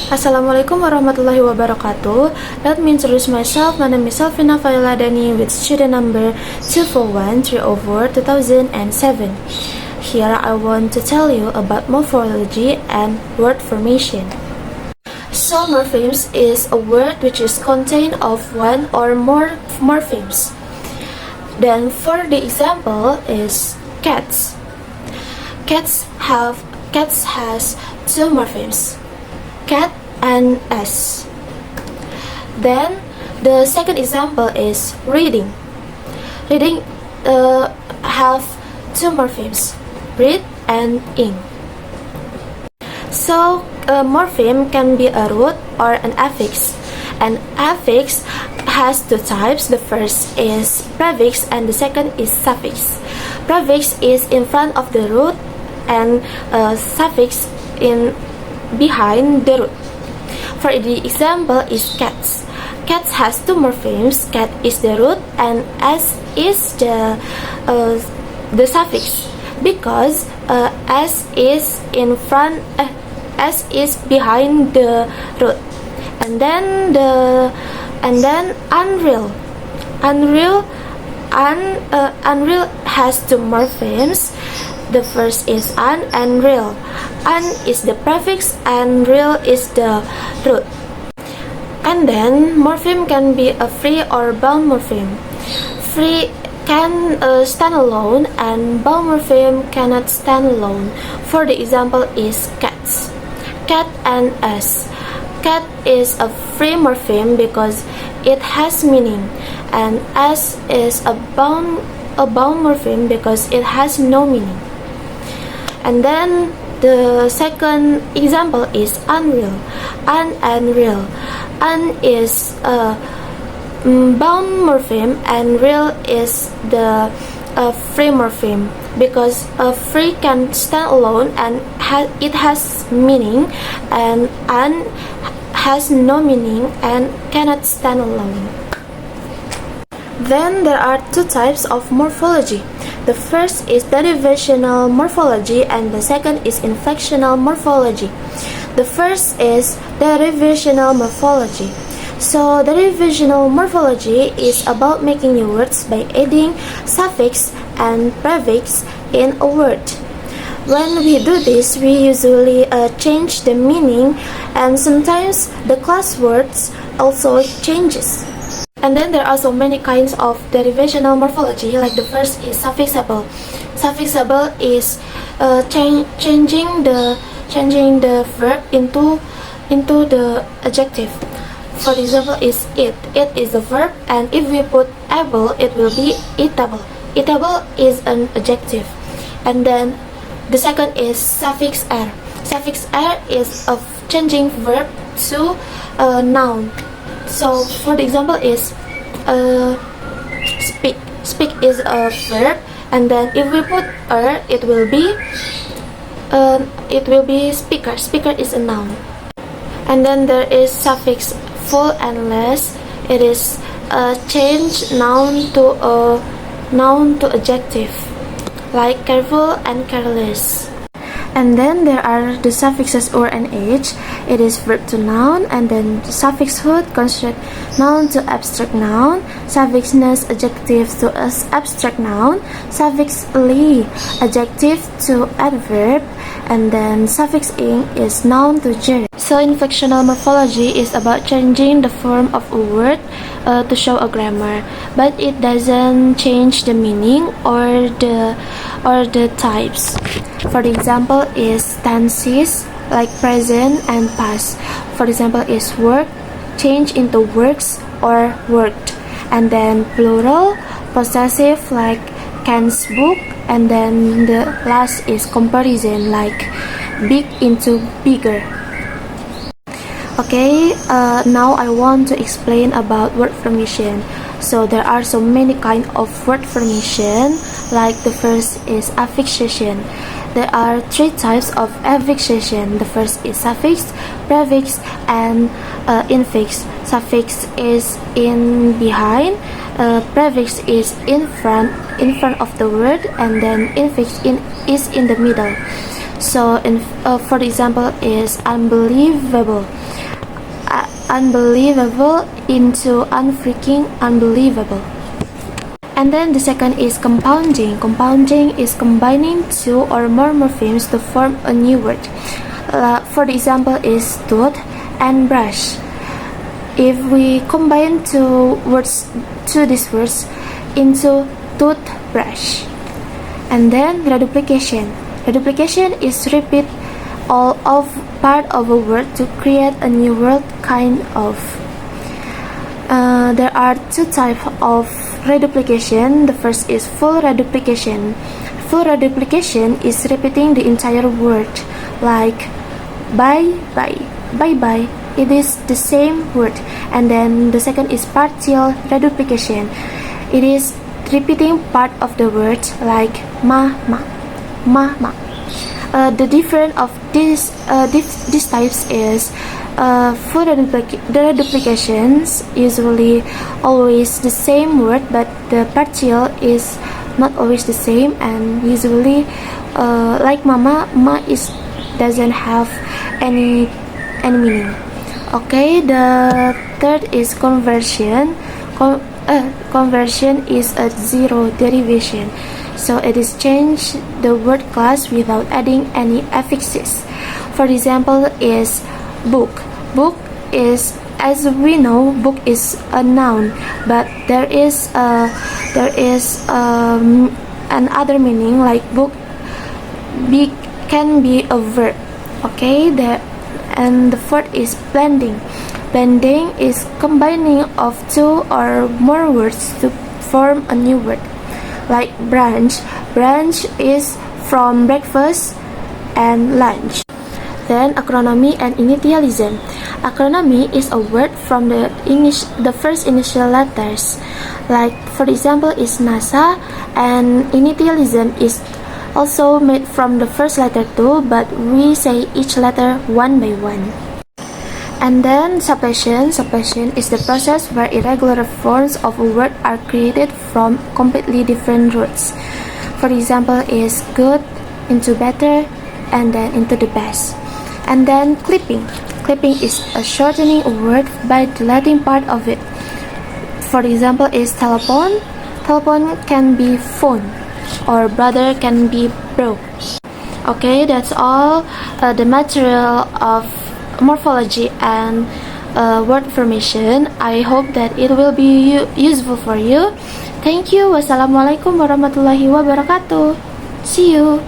Assalamualaikum warahmatullahi wabarakatuh. Let me introduce myself. My name is Salvina Failadani with student number 241-304-2007. Here I want to tell you about morphology and word formation. So morphemes is a word which is contained of one or more morphemes. Then for the example is cats. Cats has two morphemes, cat and s. Then the second example is reading. Reading have two morphemes, read and ing. So a morpheme can be a root or an affix. An affix has two types. The first is prefix and the second is suffix. Prefix is in front of the root and suffix in behind the root. For the example is cats. Cats has two morphemes. Cat is the root and s is the suffix, because s is in front, s is behind the root. And then unreal has two morphemes. The first is un and real. Un is the prefix and real is the root. And then morpheme can be a free or bound morpheme. Free can stand alone and bound morpheme cannot stand alone. For the example is cats. Cat and s. Cat is a free morpheme because it has meaning, and s is a bound morpheme because it has no meaning. And then the second example is unreal. Un and real. Un is a bound morpheme and real is the free morpheme, because free can stand alone and it has meaning, and un has no meaning and cannot stand alone. Then there are two types of morphology. The first is derivational morphology and the second is inflectional morphology. The first is derivational morphology. So derivational morphology is about making new words by adding suffix and prefix in a word. When we do this, we usually change the meaning, and sometimes the class words also changes. And then there are so many kinds of derivational morphology. Like the first is suffixable. Suffixable is changing the verb into the adjective. For example is it. It is a verb, and if we put able, it will be eatable. Eatable is an adjective. And then the second is suffix r. Suffix r is of changing verb to a noun. So for the example is speak. Speak is a verb, and then if we put it will be speaker. Speaker is a noun. And then there is suffix full and less. It is change noun to adjective, like careful and careless. And then there are the suffixes or and age. It is verb to noun, and then the suffix hood construct noun to abstract noun, suffix ness adjective to abstract noun, suffix ly adjective to adverb, and then suffix ing is noun to gerund. So inflectional morphology is about changing the form of a word to show a grammar, but it doesn't change the meaning or the types. For the example is tenses, like present and past. For example is work, change into works or worked. And then plural, possessive, like Ken's book. And then the last is comparison, like big into bigger. Okay, now I want to explain about word formation. So there are so many kind of word formation. Like the first is affixation. There are three types of affixation. The first is suffix, prefix, and infix. Suffix is in behind, prefix is in front of the word, and then infix is in the middle. So for example is unbelievable. unbelievable into unfreaking unbelievable. And then the second is compounding. Compounding is combining two or more morphemes to form a new word. For the example is tooth and brush. If we combine two these words into toothbrush. And then reduplication. Reduplication is repeat all of part of a word to create a new word, kind of. There are two types of reduplication. The first is full reduplication. Full reduplication is repeating the entire word, like bye bye, bye bye. It is the same word. And then the second is partial reduplication. It is repeating part of the word, like ma ma, ma ma. The difference of these types is full reduplications usually always the same word, but the partial is not always the same, and usually like mama, ma is doesn't have any meaning. Okay, the third is conversion. Conversion is a zero derivation, so it is change the word class without adding any affixes. For example is book. Book is, as we know, book is a noun, but there is another meaning, like book can be a verb. Okay, and the fourth is blending. Blending is combining of two or more words to form a new word, like brunch. Brunch is from breakfast and lunch. Then acronymy and initialism. Acronymy is a word from the first initial letters, like for example is NASA, and initialism is also made from the first letter too, but we say each letter one by one. And then suppletion. Suppletion is the process where irregular forms of a word are created from completely different roots. For example is good into better, and then into the best. And then clipping. Clipping is a shortening a word by deleting part of it. For example is telephone. Telephone can be phone, or brother can be bro. Okay, that's all the material of morphology and word formation. I hope that it will be useful for you. Thank you. Wassalamualaikum warahmatullahi wabarakatuh. See you.